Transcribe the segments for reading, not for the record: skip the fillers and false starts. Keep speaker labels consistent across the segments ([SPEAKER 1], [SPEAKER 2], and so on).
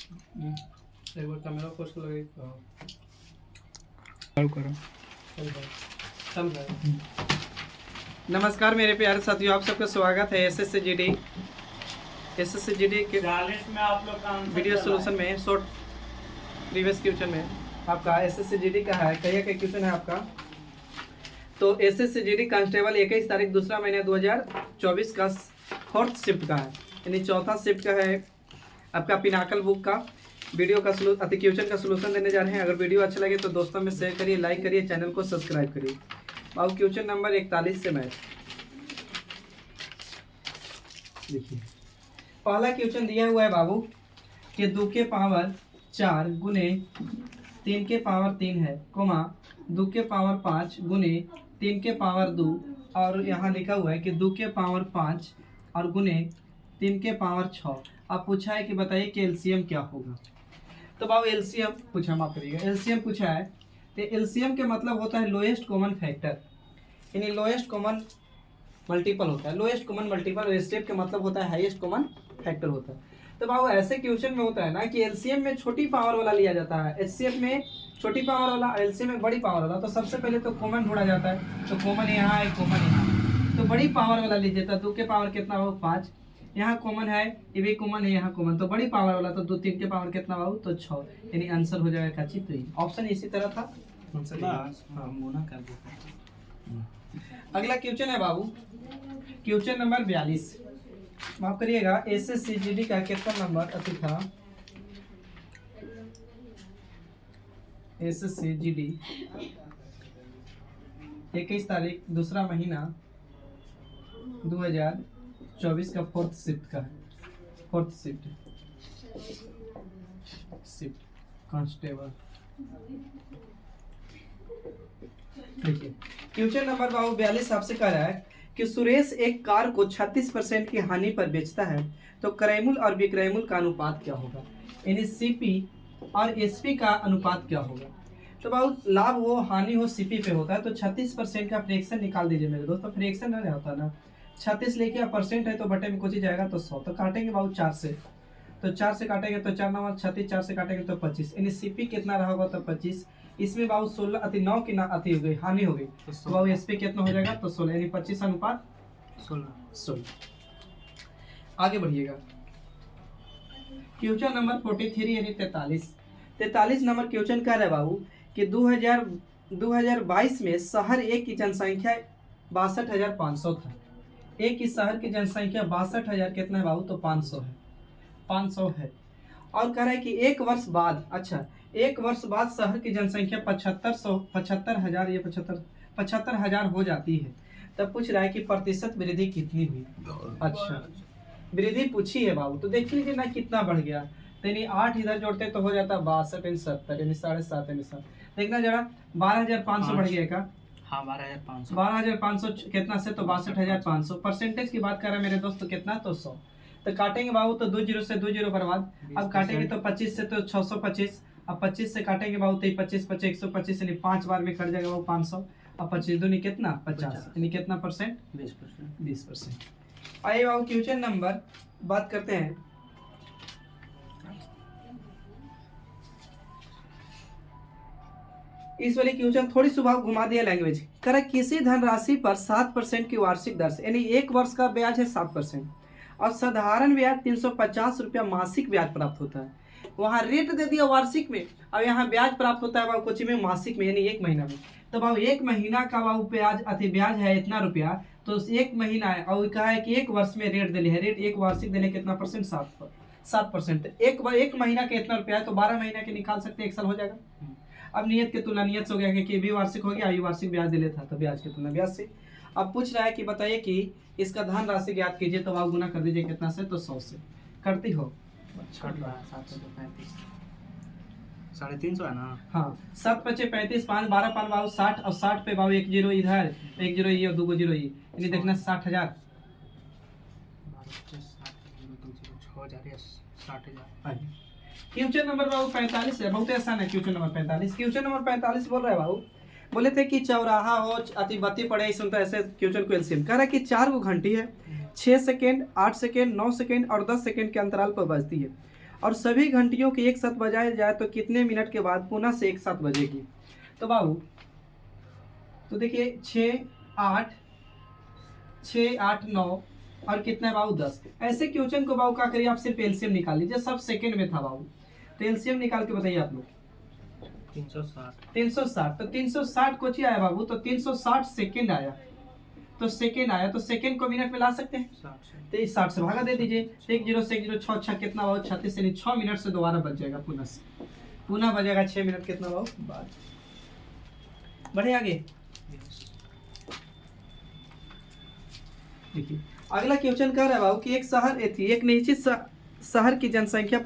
[SPEAKER 1] एक बार camera post लगे करो। नमस्कार मेरे प्यारे साथियों, आप सबका स्वागत है एसएससीजीडी के
[SPEAKER 2] 40 में आप लोग का
[SPEAKER 1] वीडियो सोल्यूशन में शॉर्ट प्रीवियस क्वेश्चन में आपका एसएससीजीडी का है। कहिए का क्वेश्चन है आपका। तो एसएससीजीडी कांस्टेबल 21 तारीख दूसरा महीना 2024 का फोर्थ शिफ्ट का है, यानी चौथा शिफ्ट का है आपका पिनाकल बुक का वीडियो का क्वेश्चन का सोल्यूशन देने जा रहे हैं। अगर वीडियो अच्छा लगे तो दोस्तों में शेयर करिए, लाइक करिए, चैनल को सब्सक्राइब करिए। बाबू क्वेश्चन नंबर 41 से मैथ देखिए। पहला क्वेश्चन दिया हुआ है बाबू कि 2 के पावर 4 गुने 3 के पावर 3 है, कोमा 2 के पावर 5 गुने 3 के पावर 2, और यहाँ लिखा हुआ है कि 2 के पावर 5 और गुने 3 के पावर 6। अब पूछा है कि बताइए कि एलसीएम क्या होगा। तो बाबू एलसीएम पूछा, माफ करिएगा, एलसीएम पूछा है। तो एलसीएम के मतलब होता है लोएस्ट कॉमन फैक्टर, यानी लोएस्ट कॉमन मल्टीपल होता है। लोएस्ट कॉमन मल्टीपल, एचसीएफ के मतलब होता है हाईएस्ट कॉमन फैक्टर होता है। तो बाबू ऐसे क्वेश्चन में होता है ना कि एलसीएम में छोटी पावर वाला लिया जाता है, एचसीएफ में छोटी पावर वाला, एलसीएम में बड़ी पावर वाला। तो सबसे पहले तो कॉमन ढूंढा जाता है, तो कॉमन यहाँ है, कॉमन यहाँ, तो बड़ी पावर वाला लीजिए। तो 2 के पावर कितना हो 5, यहाँ कॉमन है, ये भी कॉमन है, यहाँ कॉमन, तो बड़ी पावर वाला तो 2 3 के पावर कितना बाबू तो 6, यानी आंसर हो जाएगा काची। तो ऑप्शन इसी तरह था। अगला क्वेश्चन है बाबू क्वेश्चन नंबर 42, माफ करिएगा, एसएससीजीडी का कितना नंबर अति था। एसएससीजीडी 21 तारीख दूसरा महीना 2024 का फोर्थ शिफ्ट का है, फोर्थ शिफ्ट कांस्टेबल। देखिए क्वेश्चन नंबर बाबू 42 आपसे कह रहा है कि सुरेश एक कार को 36% की हानि पर बेचता है, तो क्रयमूल्य और विक्रयमूल्य का अनुपात क्या होगा, यानी सीपी और एसपी का अनुपात क्या होगा। तो बाबू लाभ हो हानि हो सीपी पे होता है, तो 36% का फ्रैक्शन निकाल दीजिए मेरे दोस्तों। फ्रैक्शन नहीं होता ना, 36 लेके परसेंट है तो बटे में कुछ ही जाएगा तो 100, तो काटेंगे बाबू 4 से, तो 4 से काटेंगे तो 4 9 36, 4 से काटेंगे तो 25, यानी सीपी कितना रहा होगा तो 25। इसमें बाबू 16 अति 9 की ना अति हो गई, हानि हो गई, तो बाबू एसपी कितना हो जाएगा तो 16, यानी 25 अनुपात 16। आगे बढ़िएगा क्वेश्चन नंबर 43 यानी 43 नंबर क्वेश्चन कह रहे बाबू कि 2022 में शहर एक की जनसंख्या 62,500 था। एक इस शहर की जनसंख्या 62,000 कितना है बाबू तो 500 है, 500 है। और कह रहा है कि एक वर्ष बाद, अच्छा एक वर्ष बाद शहर की जनसंख्या 75,000 या 75,000 हो जाती है, तब पूछ रहा है कि प्रतिशत वृद्धि कितनी हुई। अच्छा वृद्धि पूछी है बाबू, तो देख लीजिए ना कितना बढ़ गया, तो यानी 8 इधर जोड़ते तो हो जाता 62 70, यानी 7.5 यानी 7। देखना जरा 12,500 बढ़ गया का,
[SPEAKER 2] हाँ 12,500,
[SPEAKER 1] 12,500 कितना से तो 62,500। परसेंटेज की बात कर रहा है मेरे दोस्त, तो कितना तो 100, तो काटेंगे बाबू तो 2 0 से 2 0 बर्बाद। अब काटेंगे तो 25 से तो 625, अब 25 से काटेंगे बाबू तो 25 25 125, यानी 5 बार में कट जाएगा बाबू 500। अब 25 दूनी कितना 50, यानी कितना परसेंट 20%। आइए बाबू क्वेश्चन नंबर बात करते हैं। इस वाली क्वेश्चन थोड़ी सुबह घुमा दिया लैंग्वेज कर, किसी धनराशि पर 7% की वार्षिक दर से, यानी एक वर्ष का ब्याज है 7% और साधारण ब्याज 350 रुपया मासिक ब्याज प्राप्त होता है। वहाँ रेट दे दिया वार्षिक में, अब यहाँ ब्याज प्राप्त होता है बाबू कोचिंग में मासिक में, यानी एक महीना में। तो बाबू एक महीना का बाबू ब्याज है इतना रुपया, तो एक महीना है और कहा है कि एक वर्ष में रेट दिले है, रेट एक वार्षिक दिले कितना परसेंट 7%। एक महीना का इतना रुपया है, तो 12 महीना के निकाल सकते हैं, एक साल हो जाएगा। अब नियत के तुलना नियत से हो गया कि भी वार्षिक हो गया, आयु वार्षिक ब्याज दिले था, तो ब्याज की तुलना ब्याज से। अब पूछ रहा है कि बताइए कि इसका धन राशि ज्ञात कीजिए, तो आप गुना कर दीजिए कितना से तो 100 से। करती हो
[SPEAKER 2] 350 है ना,
[SPEAKER 1] हाँ 7 5 35 5 12 5 बाबू 60, और 60 पे बाबू 1 0 इधर 1 0 ये और 2 0 ये, यानी देखना 60,000 क्वेश्चन नंबर बाबू 45 है, बहुत आसान है क्वेश्चन नंबर 45। क्वेश्चन नंबर 45 बोल रहा है बाबू, बोले थे कि चौराहा हो अति बत्ती पड़े, सुनता ऐसे क्वेश्चन को एलसीएम कह रहा है कि 4 घंटी है, 6 सेकेंड 8 सेकेंड 9 सेकेंड और 10 सेकेंड के अंतराल पर बजती है, और सभी घंटियों की एक साथ बजाया जाए तो कितने मिनट के बाद पुनः से एक साथ बजेगी। तो बाबू तो देखिए 6 8 और कितना है बाबू 10। ऐसे क्वेश्चन को बाबू क्या करिए, आप सिर्फ एलसीएम निकाल लीजिए, सब सेकंड में था बाबू, तो एलसीएम निकाल के बताइए आप लोग। 360 तो 360 को आया बाबू, तो 360 सेकंड आया, तो सेकंड आया तो सेकंड को मिनट में ला सकते हैं, तो इस 60 से भागा दे दीजिए, 1 0 से 1 0 6 6 कितना बाबू 36, यानी 6 मिनट से दोबारा बच जाएगा, पुनः बजेगा 6 मिनट कितना बाबू बाद। बढ़े आगे देखिए अगला क्वेश्चन कह रहा है बाबू कि एक शहर थी, एक निश्चित शहर की जनसंख्या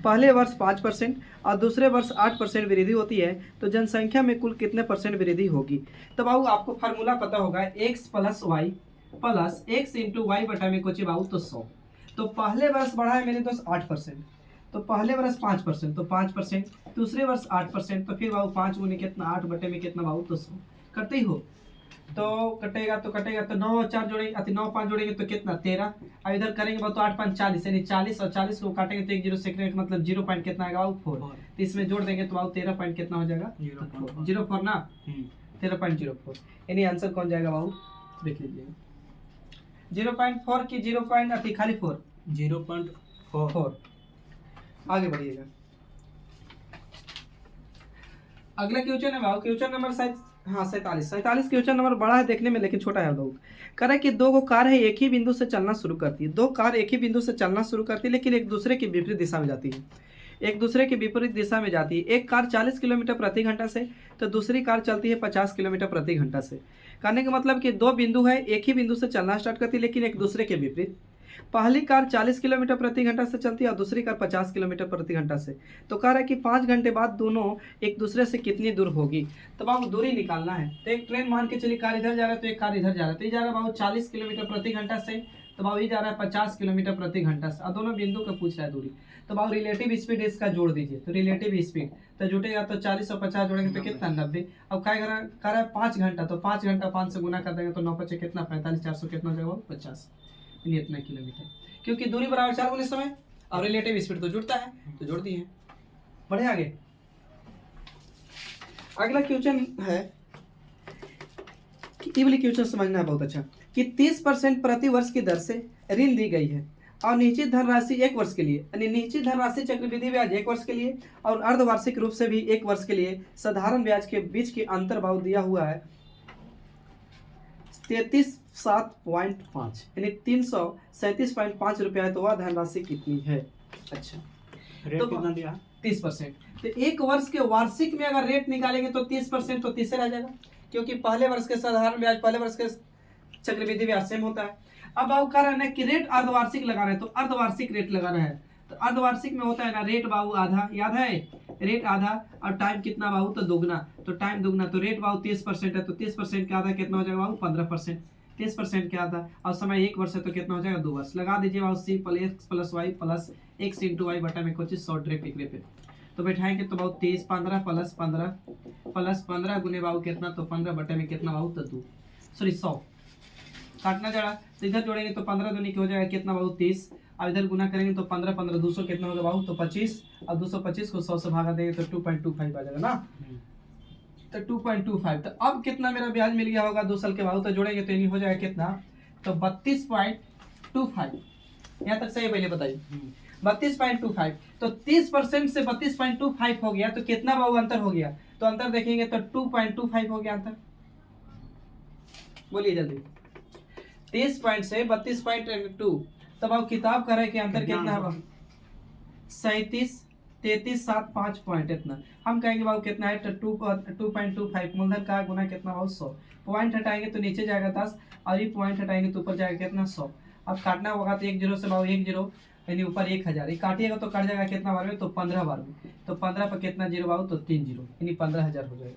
[SPEAKER 1] पहले वर्ष 5% और दूसरे वर्ष 8% वृद्धि होती है, तो जनसंख्या में कुल कितने परसेंट वृद्धि होगी। तो बाबू आपको फार्मूला पता होगा, x plus Y plus x into Y बटा में कुछ बाबू तो 100। तो पहले वर्ष बढ़ा है मेरे दोस्त 8%, तो पहले वर्ष 5%, तो 5%, दूसरे वर्ष 8%, तो फिर बाबू 5 गुने कितना 8 बटे में कितना बाबू तो 100 करते ही हो, तो कटेगा तो 9 और 4 जोड़ेंगे, 9 5 जोड़ेंगे तो कितना 13, अब इधर करेंगे बाबू तो 8 5 40, यानी 40 और 40 को काटेंगे तो 1 0 सेकंड मतलब 0 पॉइंट कितना आएगा बाबू 4, तो इसमें जोड़ देंगे तो बाबू 13 पॉइंट कितना हो जाएगा 0.04 ना, 13.04, यानी आंसर कौन जाएगा बाबू देख लीजिएगा 0.4 की 0 पॉइंट खाली 4 आगे बढ़िएगा। अगला क्वेश्चन है बाबू, क्वेश्चन नंबर 47 क्वेश्चन नंबर बड़ा है देखने में लेकिन छोटा है लोग। कह रहा है कि दो कार है एक ही बिंदु से चलना शुरू करती है, दो कार एक ही बिंदु से चलना शुरू करती है लेकिन एक दूसरे की विपरीत दिशा में जाती है, एक कार 40 किलोमीटर प्रति घंटा से तो दूसरी कार चलती है 50 किलोमीटर प्रति घंटा से। कहने का मतलब कि दो बिंदु है, एक ही बिंदु से चलना स्टार्ट करती है लेकिन एक दूसरे के विपरीत। पहली कार 40 किलोमीटर प्रति घंटा से चलती है और दूसरी कार 50 किलोमीटर प्रति घंटा से। तो कह रहा है कि 5 घंटे बाद दोनों एक दूसरे से कितनी दूर होगी। तो बाबू दूरी निकालना है, तो एक ट्रेन मान के चलिए कार इधर जा रहा है तो एक कार इधर जा रहा है, तो ये जा रहा है बाबू 40 किलोमीटर प्रति घंटा से, तो बाबू ये जा रहा है 50 किलोमीटर प्रति घंटा से, और दोनों बिंदु का पूछ रहा है दूरी। तो बाबू रिलेटिव स्पीड इसका जोड़ दीजिए, तो रिलेटिव स्पीड तो जुटेगा तो 40 और 50 जोड़ेंगे तो कितना 90। अब क्या कर रहा है 5 घंटा, तो 5 घंटा 5 से गुना कर देंगे तो 9 5 कितना 45, 400 कितना हो जाएगा 50, यानी इतना किलोमीटर, क्योंकि दूरी बराबर 4 गुने समय और रिलेटिव स्पीड तो जुड़ता है तो जोड़ दिए। बढ़े आगे। अगला क्वेश्चन है कि ये वाली क्वेश्चन समझना है बहुत अच्छा, कि 30% प्रति वर्ष की दर से ऋण दी गई है और निश्चित धनराशि 1 वर्ष के लिए, यानी निश्चित धनराशि चक्रवृद्धि ब्याज 1 वर्ष के लिए और अर्धवार्षिक रूप से भी 1 वर्ष के लिए साधारण ब्याज के बीच के अंतर भाव दिया हुआ है 33.5 यानी 337.5 रुपया है, तो वह धनराशि कितनी है। अच्छा
[SPEAKER 2] रेट
[SPEAKER 1] तो
[SPEAKER 2] कितना दिया
[SPEAKER 1] 30%, तो 1 वर्ष के वार्षिक में अगर रेट निकालेंगे तो 30% तो 30 रह जाएगा, क्योंकि पहले वर्ष के साधारण ब्याज पहले वर्ष के चक्रवृद्धि ब्याज सेम होता है। अब आप कह रहे हैं कि रेट अर्धवार्षिक लगाना है, तो अर्धवार्षिक रेट लगाना है, तो अर्धवार्षिक में होता है ना रेट बाबू आधा, याद है रेट आधा और टाइम कितना बाबू तो दोगुना, तो टाइम दोगुना, तो रेट बाबू 30% है तो 30% का आधा कितना हो जाएगा बाबू 15%, 30% के आधा और समय 1 वर्ष है तो कितना हो जाएगा 2 वर्ष। लगा दीजिए बाबू C plus Y plus x into Y बटा में कुछ 100 डायरेक्ट टिकरे पे, तो बैठाएंगे तो बाबू 23 15 प्लस 15 गुने बाबू कितना तो 15 बटे में कितना बाबू तो 2 सॉरी 100 काटना जरा, तो इधर जोड़ेंगे तो 15 दूनी हो जाएगा कितना बाबू 30, और इधर गुना करेंगे तो 15 15 200 कितना होगा बाबू तो 25, और 225 को 100 से भागा देंगे तो 2.25 आ जाएगा ना, तो 2.25। तो अब कितना मेरा ब्याज मिल गया होगा 2 साल के बाद, तो जोड़ेंगे तो ये हो जाएगा कितना तो 32.25। यहाँ तक सही पहले बताइए 32.25, तो 30% से 32.25 हो गया, तो कितना बाबू अंतर हो गया, तो अंतर देखेंगे तो 2.25 हो गया अंतर, बोलिए जल्दी 30 से 32.2, तब आप किताब करे कि अंतर कितना है 37.3375 पॉइंट इतना, हम कहेंगे बाबू कितना है 2.25 मूलधन का गुना कितना बाबू 100, पॉइंट हटाएंगे तो नीचे जाएगा 10 और ये पॉइंट हटाएंगे तो ऊपर जाएगा कितना 100। अब काटना होगा तो 1 0 से बाबू 1 0 यानी ऊपर 1000, ये काटिएगा तो कट जाएगा कितना बार में तो 15 बार में, तो 15 पर कितना जीरो बाबू तो 3 0 यानी 15,000 हो जाएगा।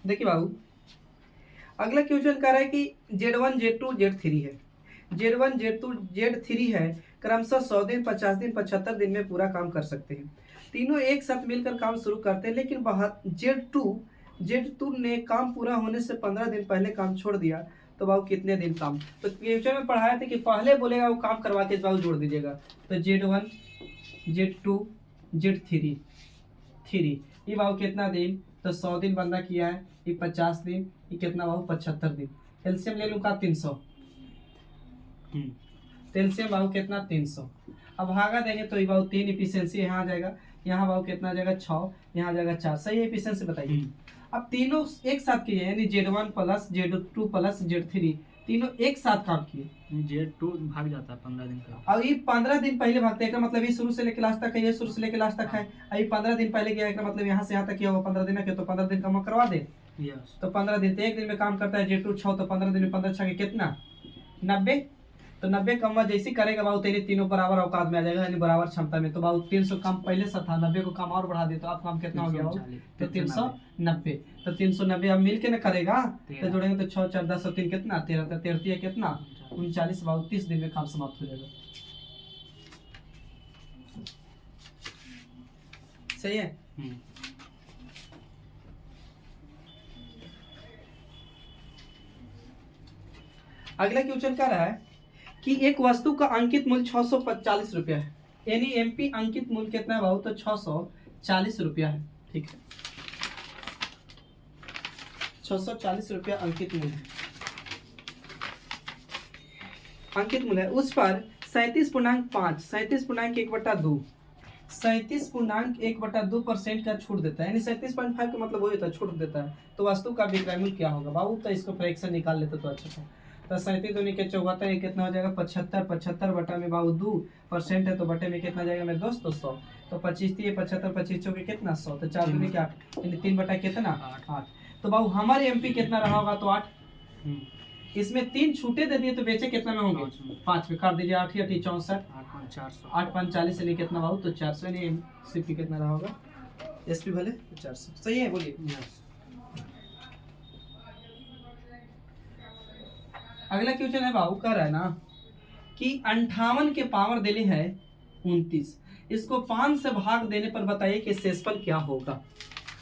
[SPEAKER 1] देखिए बाबू अगला क्वेश्चन कह रहा है कि Z1 Z2 Z3 है, Z1 Z2 Z3 है, क्रमशः 100 दिन 50 दिन 75 दिन में पूरा काम कर सकते हैं। तीनों एक साथ मिलकर काम शुरू करते हैं, लेकिन Z2 जेड2 ने काम पूरा होने से 15 दिन पहले काम छोड़ दिया तो बाबू कितने दिन काम। तो क्वेश्चन में पढ़ाया था कि पहले बोलेगा वो काम करवा के बाबू जोड़ दीजिएगा। तो जेड1 जेड2 जेड3 थ्री, ये बाबू कितना दिन, तो 100 दिन बंदा किया है, ये 50 दिन, ये कितना बाबू 75 दिन। एलसीएम ले लूँगा 300, तो एलसीएम बाबू कितना 300। अब भागा देंगे तो ये बाबू 3 इफिशियंसी यहाँ आ जाएगा, यहाँ बाबू कितना आ जाएगा 6, यहाँ आ जाएगा 4। सही है इफिशियंसी बताइए। अब तीनों एक साथ किए यानी जेड1 प्लस जेड2 प्लस जेड3 तीनों एक साथ काम किए।
[SPEAKER 2] जेड2 भाग जाता है 15 दिन का।
[SPEAKER 1] अब ये 15 दिन पहले भागते हैं, मतलब ये शुरू से लेकर लास्ट तक है, ये शुरू से लेकर लास्ट तक है। अभी 15 दिन पहले गया है, मतलब यहाँ से यहाँ तक किया होगा 15 दिन है, तो 15 दिन का हम करवा दे।
[SPEAKER 2] यस।
[SPEAKER 1] तो 15 दिन, तो एक दिन में काम करता है जेड2 6, तो 15 दिन में 15 6 कितना 90। तो 90 कम जैसे करेगा बाबू तेरे तीनों बराबर औकात में आ जाएगा, यानी बराबर क्षमता में। तो बाबू 300 काम पहले से था, 90 को काम और बढ़ा दे तो आप काम कितना हो गया बाबू, तो 390। तो 390 अब मिल के ना करेगा, तो जोड़ेंगे तो 6 4 10 और 3 कितना 13, तो 13 कितना 39 बाबू 30 दिन में काम समाप्त हो जाएगा। सही है। अगला क्वेश्चन क्या रहा है कि एक वस्तु का अंकित मूल्य 640 रुपया है, यानी एमपी अंकित मूल्य कितना है बाबू, तो 640 रुपया है। ठीक है, 640 रुपया अंकित मूल्य है, अंकित मूल्य है। उस पर 37.5 37.1/2 37.1/2% का छूट देता है, यानी 37.5 का मतलब वही होता है छूट देता है। तो वस्तु का विक्रय मूल्य क्या होगा बाबू, तो इसको फ्रैक्शन निकाल लेते तो अच्छा था। तो 37 दूनी के 74, ये कितना हो जाएगा 75, 75 बटा में बाबू 2% है, तो बटे में कितना जाएगा मेरे दोस्त, तो 100। तो 25 थी 75, 25 चौके कितना 100, तो 4 दूनी के 8, यानी 3 बटा कितना 8। तो बाबू हमारे एमपी कितना रहा होगा, तो 8। इसमें 3 छूटे दे दिए तो बेचे कितना में होंगे 5 में, काट दीजिए 8 या 64, 8 5 40, यानी कितना बाबू, तो 400, यानी एमसीपी कितना रहा होगा, एसपी भले 400। सही है, बोलिए। अगला क्वेश्चन है बाबू, कह रहा है ना कि 58 के पावर देने है 29, इसको 5 से भाग देने पर बताइए कि शेषफल क्या होगा,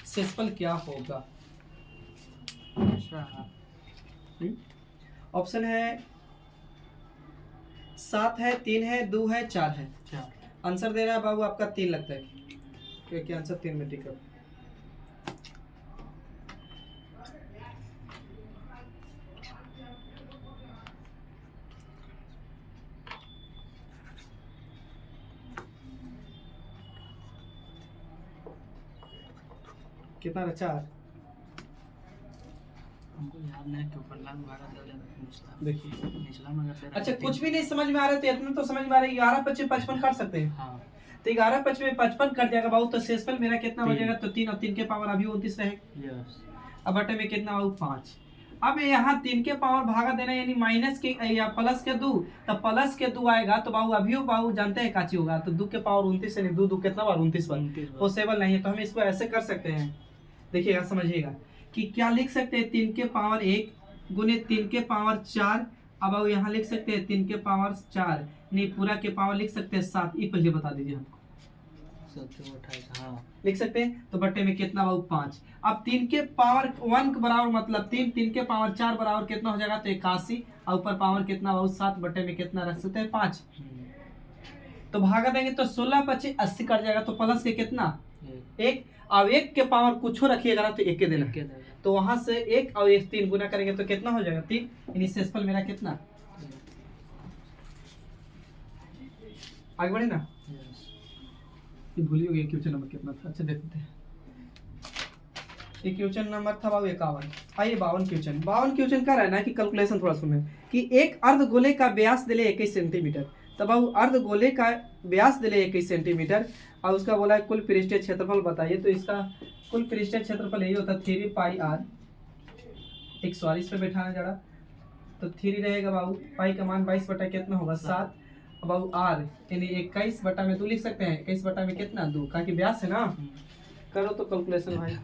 [SPEAKER 1] शेषफल क्या होगा। ऑप्शन है 7 है, 3 है, 2 है, 4 है। आंसर दे रहा है बाबू आपका 3 लगता है, क्योंकि आंसर 3 में टिक है। कितना 4
[SPEAKER 2] हमको याद नहीं क्यों पढ़ला में भागा दे निचला,
[SPEAKER 1] देखिए
[SPEAKER 2] निचला में अगर तेरा
[SPEAKER 1] अच्छा कुछ भी नहीं समझ में आ रहा है तो इतना तो समझ में आ रहा है, 11 25 55 काट सकते हैं।
[SPEAKER 2] हाँ,
[SPEAKER 1] तो 11 25 55 कट जाएगा बाबू, तो शेषफल मेरा कितना हो जाएगा, तो 3 और 3 के पावर अभी 29 रहेगा।
[SPEAKER 2] यस।
[SPEAKER 1] अब बटे में कितना बाबू 5। अब यहाँ 3 के पावर भागा देना, यानी माइनस के या प्लस के 2, तो प्लस के 2 आएगा, तो बाबू अभी बाबू जानते हैं काची होगा, तो 2 के पावर 29, यानी 2 2 कितना बार 29 बार, पॉसिबल नहीं है। तो हम इसको ऐसे कर सकते हैं, देखिएगा समझिएगा कि क्या लिख सकते हैं, 3 के पावर 1 गुने 3 के पावर 4। अब अब यहाँ लिख सकते हैं 3 के पावर 4, नहीं पूरा के पावर लिख सकते हैं 7। ये पहले बता दीजिए हमको,
[SPEAKER 2] 728 हाँ
[SPEAKER 1] लिख सकते हैं। तो बट्टे में कितना बाबू 5। अब 3 के पावर 1 के बराबर मतलब 3, 3 के पावर 4 बराबर कितना हो जाएगा, तो 81, और ऊपर पावर कितना बाबू 7, बट्टे में कितना रख सकते हैं 5। तो भागा देंगे तो 16 25 80 कट जाएगा, तो प्लस के कितना 1। अब 1 के पावर कुछ रखिएगा ना तो 1 के देना, तो वहां से 1 और 1 3 गुना करेंगे तो कितना हो जाएगा 3, यानी शेषफल मेरा कितना। आगे बढ़े ना, ये भूल गए क्वेश्चन नंबर कितना था। अच्छा देखते हैं, ये क्वेश्चन नंबर था बाबू 51। आइए 52 क्वेश्चन, 52 क्वेश्चन कर रहा है ना कि कैलकुलेशन थोड़ा सुने कि एक अर्धगोले का व्यास दिले 21 सेंटीमीटर। तब बाबू अर्धगोले का व्यास दिले 21 सेंटीमीटर और उसका बोला है कुल पृष्ठीय क्षेत्रफल बताइए। तो इसका कुल पृष्ठीय क्षेत्रफल यही होता है 3 पाई r, 140 पे बैठाना जरा, तो 3 रहेगा बाबू, पाई का मान 22 बटा कितना होगा 7, बाबू r यानी 21 बटा में 2 लिख सकते हैं, 21 बटा में कितना 2, कहा कि व्यास है ना। करो तो कैलकुलेशन भाई।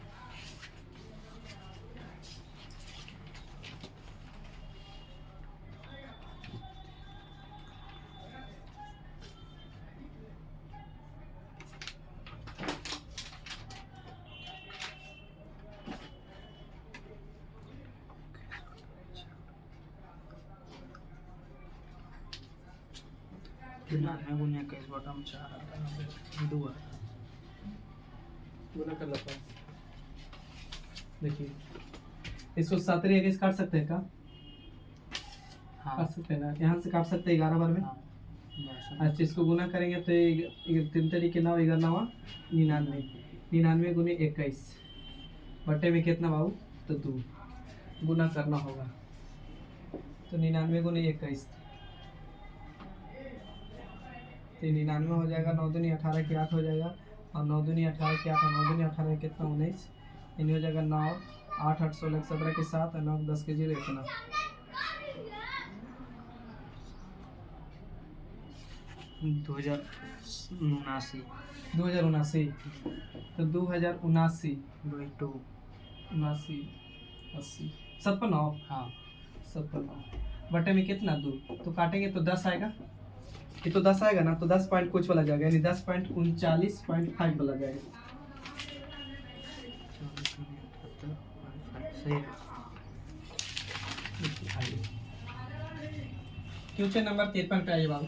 [SPEAKER 2] 99 गुने 21 बटा में 4 आता है 2 आता है।
[SPEAKER 1] गुना कर लेता हूँ। देखिए इसको 7 काट सकते हैं क्या?
[SPEAKER 2] हाँ
[SPEAKER 1] काट सकते हैं ना, यहाँ से काट सकते हैं 11 बार में।
[SPEAKER 2] हाँ बस।
[SPEAKER 1] अच्छा इसको गुना करेंगे तो 3 तरीके 9 11 हुआ 99, 99 गुने 21 बटे में कितना बाबू? तो 2 गुना करना होगा। तो 99 गुने 21 तो 99 हो जाएगा, 9 दूनी 18 की 8 हो जाएगा, और 9 दूनी 18 की 8, 9 दूनी 18 कितना 19, इन हो जाएगा 9 8 8 16 17 के 7 और 9 10 के 0 इतना।
[SPEAKER 2] 2079
[SPEAKER 1] 2079 तो 2079
[SPEAKER 2] बाई 2।
[SPEAKER 1] 79 80 7 पर 9
[SPEAKER 2] हाँ
[SPEAKER 1] 7 पर 9 बटे में कितना 2, तो काटेंगे तो 10 आएगा। ये तो 10 आएगा ना, तो 10 पॉइंट कुछ वाला जाएगा, यानी 10.39.5 वाला जाएगा।
[SPEAKER 2] 24 सही है।
[SPEAKER 1] क्वेश्चन नंबर 53 पे आइए बाबू।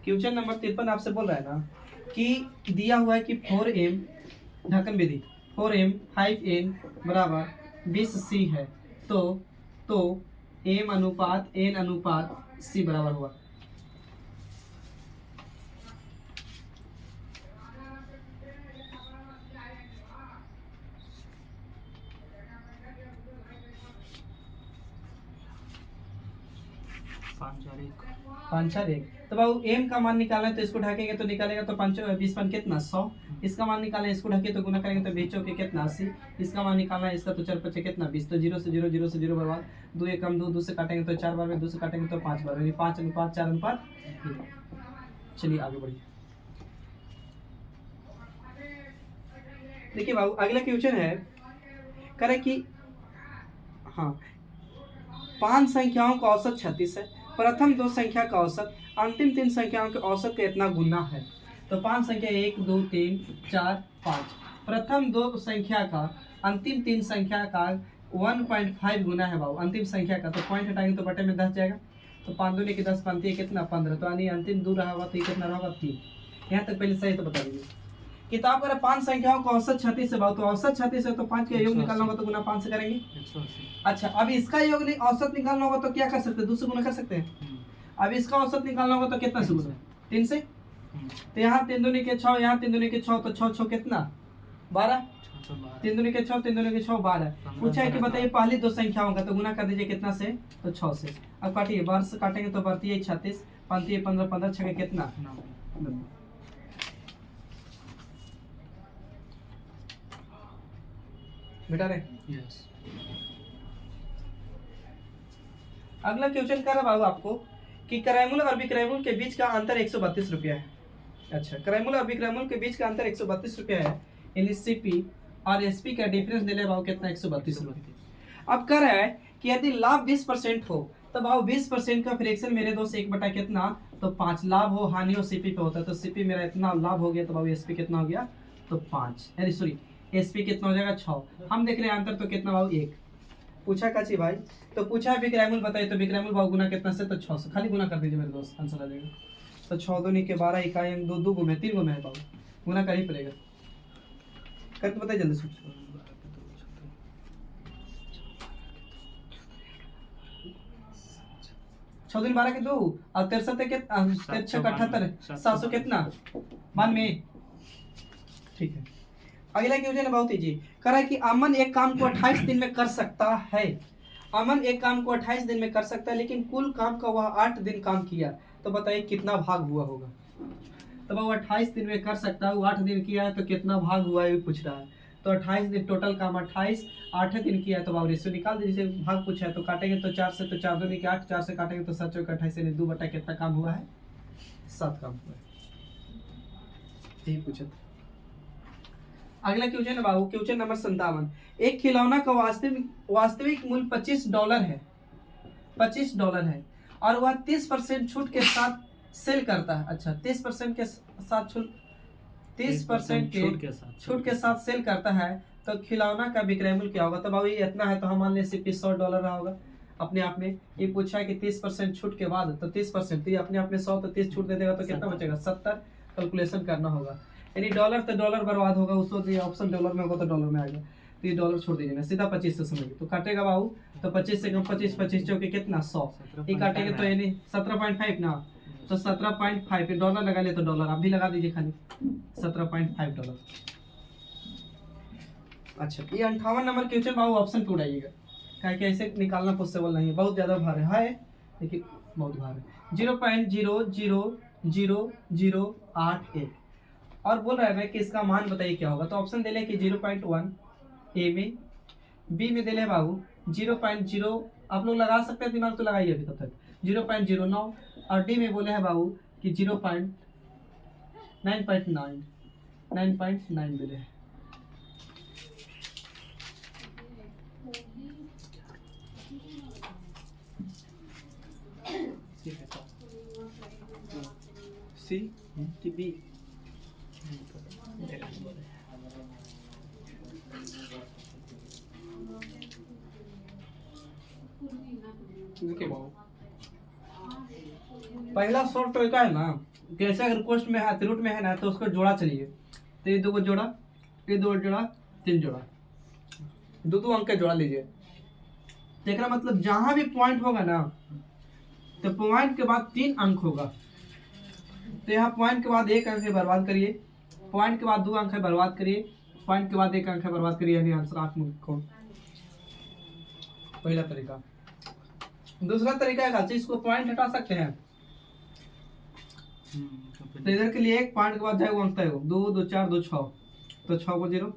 [SPEAKER 1] क्वेश्चन नंबर 53 आपसे बोल रहा है ना कि दिया हुआ है कि 4m ढक्कन विधि 4m 5n बराबर 20c है, तो m अनुपात n अनुपात c बराबर हुआ। पाँच चार एक, तो बाबू m का मान निकालना है तो इसको ढकेंगे तो निकालेगा तो 5 20 पन कितना 100, इसका मान निकालना है इसको ढके तो गुना करेंगे तो 20 के कितना 80, इसका मान निकालना है इसका तो 4 5 कितना 20, तो 0 से 0 0 से 0 बर्बाद, 2 एक कम 2 2 से काटेंगे तो 4 बार में, 2 से काटेंगे तो 5 बार, यानी 5 अनुपात 4 अनुपात। चलिए आगे बढ़िए। देखिए बाबू अगला क्वेश्चन है करे कि हाँ 5 संख्याओं का औसत 36 है, प्रथम 2 संख्या का औसत अंतिम 3 संख्याओं के औसत का इतना गुना है। तो 5 संख्या 1 2 3 4 5, प्रथम 2 संख्या का अंतिम 3 संख्या का 1.5 गुना है बाबू अंतिम संख्या का, तो पॉइंट हटाएंगे तो बटे में 10 जाएगा, तो 5 दूनी के 10 5 कितना 15, तो यानी अंतिम 2 रहा होगा तो ये कितना रहा 3। यहाँ तक पहले सही तो बता दीजिए। किताब कर 5 संख्याओं का औसत 36 है बाबू, तो औसत 36 है तो 5 का योग निकालना होगा तो गुना 5 से करेंगे।
[SPEAKER 2] 180।
[SPEAKER 1] अच्छा अब इसका योग औसत निकालना होगा तो क्या कर सकते हैं, 2 से गुना कर सकते हैं। अब इसका औसत निकालना होगा तो कितना से गुना 3 से, तो यहाँ 3 दूनी के 6, यहाँ 3 दूनी के 6, तो 6 6 कितना 12, 3 दूनी के 6 3 दूनी के 6 12। पूछा है कि बताइए पहली 2 संख्याओं का, तो गुना कर दीजिए कितना से, तो 6 से। अब काटिए 12 से काटेंगे तो बढ़ती है 36, पंती है 15 15 6 कितना 90। बेटा रे
[SPEAKER 2] यस।
[SPEAKER 1] अगला क्वेश्चन कर रहा बाबू आपको कि करायमूल और विक्रयमूल के बीच का अंतर 132 रुपया है। अच्छा करायमूल और विक्रयमूल के बीच का अंतर 132 रुपया है, यानी सीपी और एसपी का डिफरेंस दे ले बाबू कितना 132 रुपया। अब कह रहा है कि यदि लाभ 20% हो तो बाबू 20% का फ्रैक्शन मेरे दोस्त 1 बटा कितना, तो 5, लाभ हो हानि हो सीपी पे होता है, तो सीपी मेरा इतना लाभ हो गया, तो बाबू एसपी कितना हो गया, तो 5, अरे सॉरी एसपी कितना हो जाएगा 6। हम देख रहे हैं अंतर तो कितना बाबू 1। पूछा काची भाई, तो पूछा है विक्रयमूल बताइए, तो विक्रयमूल बाबू गुना कितना से, तो 6 से, खाली गुना कर दीजिए मेरे दोस्त आंसर आ जाएगा। तो 6 दूनी के 12 इकाई 2 2 गुना 3 गुना है बाबू, गुना कर ही पड़ेगा। कर तो बताइए जल्दी से। 6 दूनी 12 के 2 और 63 के 78 700 कितना 92। ठीक है अगला क्वेश्चन है बहुत इजी, कह रहा है कि अमन एक काम को 28 दिन में कर सकता है। अमन एक काम को 28 दिन में कर सकता है, लेकिन कुल काम का वह 8 दिन काम किया, तो बताइए कितना भाग हुआ होगा। तो वो 28 दिन में कर सकता है, वो 8 दिन किया है तो कितना भाग हुआ है पूछ रहा है। तो 28 दिन टोटल काम 28, 8 दिन किया है, तो बाबू रेशियो निकाल दीजिए। भाग पूछा है तो काटेंगे तो 4 से, तो 4 दूनी के 8, 4 से काटेंगे तो 7 चौके 28, यानी 2 बटा कितना काम हुआ है 7 काम हुआ है। यही पूछा था। अगला क्वेश्चन है बाबू क्वेश्चन नंबर 57, एक खिलौना का वास्तविक मूल्य $25 है, $25 है, और वह 30% छूट के साथ सेल करता है। अच्छा 30% के साथ छूट 30% के छूट के साथ सेल करता है, तो खिलौना का विक्रय मूल्य क्या होगा। तो बाबू ये इतना है तो हम मान लें $100 रहा होगा। अपने आप में। ये पूछा है कि 30% छूट के बाद, तो 30%, तो ये अपने आप में 100, तो 30 छूट दे देगा तो कितना बचेगा 70। कैलकुलेशन करना होगा, यानी डॉलर तो डॉलर बर्बाद होगा, उस वक्त ये ऑप्शन डॉलर में होगा तो डॉलर में आ गया, तो ये डॉलर छोड़ दीजिएगा, सीधा 25 से समझिए। तो काटेगा बाबू, तो 25 से कम 25, 25 चौके कितना 100, ये काटेंगे तो यानी 17.5 ना, तो 17.5 डॉलर लगा ले, तो डॉलर आप भी लगा दीजिए खाली 17.5 डॉलर। अच्छा, ये 58 नंबर क्वेश्चन बाबू ऑप्शन पे उड़ाइएगा, क्या कि ऐसे निकालना पॉसिबल नहीं है, बहुत ज़्यादा भार है लेकिन बहुत भार है। 0.00008 और बोल रहा है कि इसका मान बताइए क्या होगा। तो ऑप्शन दे ले कि 0.1 ए में, बी में दे ले बाबू 0.0, आप लोग लगा सकते हैं, दिमाग तो लगाइए अभी तब तक, 0.09, और डी में बोले हैं बाबू कि 9.9 मिले हैं। सी कि बी, पहला शॉर्ट तरीका है ना, कैसे अगर क्वेश्चन में है, रूट में है ना, तो उसको जोड़ा चलिए, तो ये दो जोड़ा, ये दो जोड़ा, 3 जोड़ा, दो अंक का जोड़ा लीजिए। देखना मतलब जहां भी पॉइंट होगा ना, तो पॉइंट के बाद 3 अंक होगा, तो यहाँ पॉइंट के बाद 1 अंक है बर्बाद करिए, पॉइंट के बाद 2 अंक है बर्बाद करिए, पॉइंट के बाद 1 अंक है बर्बाद करिए, यानी आंसर 8 को। पहला तरीका। दूसरा तरीका है कि इसको पॉइंट हटा सकते हैं, तो इधर के लिए 1 पॉइंट के बाद जाएगा अंक तय हो, 2 2 4 2 6, तो 6 को 0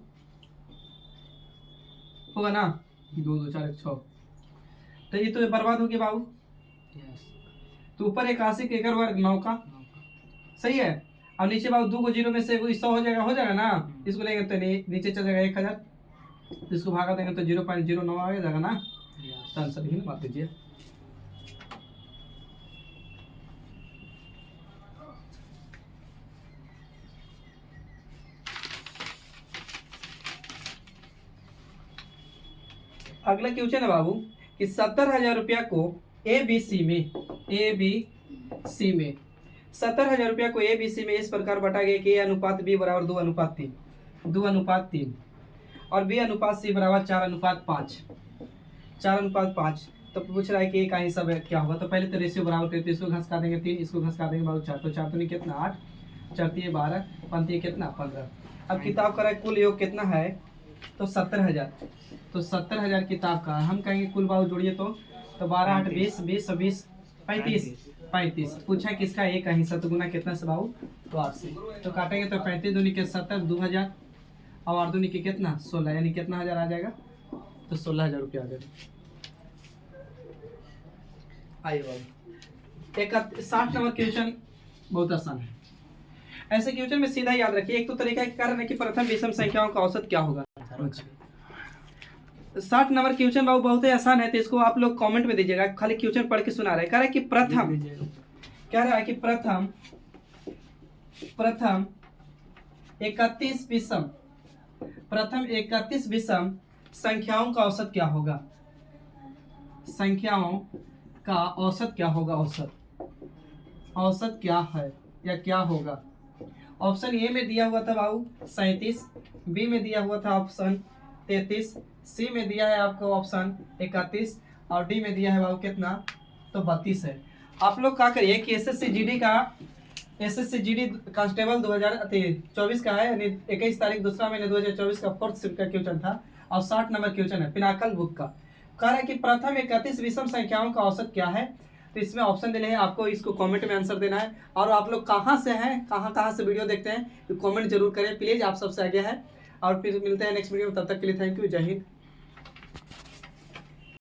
[SPEAKER 1] होगा ना, 2 2 4 1 6, तो ये तो बर्बाद हो गया बाबू। तो ऊपर 81 के एकर वर्ग 9 का, सही है। अब नीचे बाबू 2 को 0 में से 100 हो जाएगा ना, इसको लेंगे तो नीचे चल जाएगा 1000, इसको भागा देंगे तो 0.09 आ जाएगा ना, तो आंसर ही बात दीजिए। अगला क्वेश्चन है बाबू कि 70,000 रुपया को ABC में 70,000 रुपया को ABC में इस प्रकार बटा गया कि A अनुपात B बराबर 2:3 और B अनुपात C बराबर 4:5। तो पूछ रहा है कि A का हिस्सा क्या होगा। तो पहले तो रेशियो बराबर करते, इसको घसका देंगे 3, इसको घसका देंगे बाबू 4, तो 4 तो नहीं कितना 8, 4 12, 5 कितना 15। अब किताब का कुल योग कितना है, तो 70,000, तो 70,000 किताब का हम कहेंगे कुल बाबू जोड़िए तो 12 8 20 20 20 35। पूछा है किसका एक का हिस्सा, तो गुना कितना से बाबू, तो 8 से, तो काटेंगे तो 35 दूनी के 70, 2000 और 8 दूनी के कितना 16, यानी कितना हजार आ जाएगा, तो 16,000 रुपया आ जाएगा। आइए बाबू 60 नंबर क्वेश्चन बहुत आसान है। ऐसे क्वेश्चन में सीधा याद रखिए, एक तो तरीका के कारण है कि प्रथम विषम संख्याओं का औसत क्या होगा। 60 नंबर क्वेश्चन बाबू बहुत ही आसान है, तो इसको आप लोग कमेंट में दीजिएगा, खाली क्वेश्चन पढ़ के सुना रहा है। कह रहा है कि प्रथम 31 विषम संख्याओं का औसत क्या होगा, संख्याओं का औसत क्या होगा, औसत क्या है या क्या होगा। ऑप्शन ए में दिया हुआ था बाबू 37, बी में दिया हुआ था ऑप्शन 33, सी में दिया है आपको ऑप्शन 31 और डी में दिया है बाबू कितना, तो 32 है। आप लोग क्या करिए कि एसएससी जीडी कांस्टेबल 2024 का है, यानी 21 तारीख 2 महीने 2024 का 4th शिफ्ट का क्वेश्चन था और 60 नंबर क्वेश्चन है पिनाकल बुक का। कह रहा है कि प्रथम 31 विषम संख्याओं का औसत क्या है। तो इसमें ऑप्शन देने हैं आपको, इसको कमेंट में आंसर देना है। और आप लोग कहाँ से हैं, कहाँ से वीडियो देखते हैं, तो कमेंट जरूर करें प्लीज़, आप सबसे आगे है। और फिर मिलते हैं नेक्स्ट वीडियो में, तब तक के लिए थैंक यू, जय हिंद।